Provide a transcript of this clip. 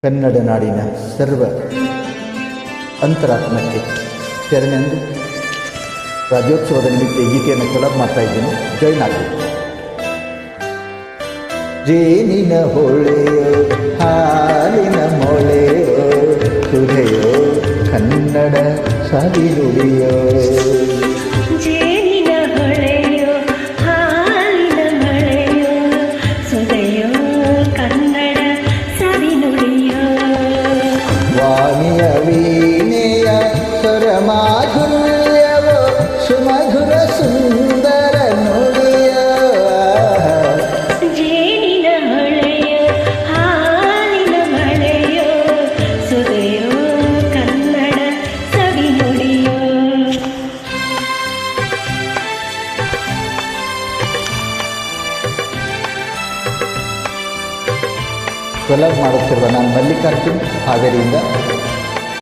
ಕನ್ನಡ ನಾಡಿನ ಸರ್ವ ಅಂತರಾತ್ಮಕ್ಕೆ ಶರಣೆಂದು ರಾಜ್ಯೋತ್ಸವದ ನಿಮಿತ್ತ ಈ ಗೀತೆಯನ್ನು ಕೊಲಾಬ್ ಮಾಡ್ತಾ ಇದ್ದೀನಿ. ಜಾಯ್ನ್ ಆಗಿ. ಜೇನಿನ ಹೊಳೆಯೋ ಹಾಲಿನ ಮೊಳೆಯೋ ಸುಧೆಯೋ ಕನ್ನಡ ಸವಿನುಡಿಯೋ. ಜೇನಿನ ಹೊಳೆಯೋ ಹಾಲಿನ ಮಳೆಯೋ ಸುಧೆಯೋ ಕನ್ನಡ ಸವಿನುಡಿಯೋ. ವಾಣಿಯ ವೀಣೆಯ ಸ್ವರ ಮಾಧುರ್ಯವೋ ಸುಮಧುರ ಸುಂದರ ನುಡಿಯೋ. ಜೇನಿನ ಹೊಳೆಯೋ ಹಾಲಿನ ಮಳೆಯೋ ಸುಧೆಯೋ ಕನ್ನಡ ಸವಿನುಡಿಯೋ. ಕೊಲಾಬ್ ಮಾಡುತ್ತಿರುವ ನಾನು ಮಲ್ಲಿಕಾರ್ಜುನ್ ಹಾವೇರಿಯಿಂದ.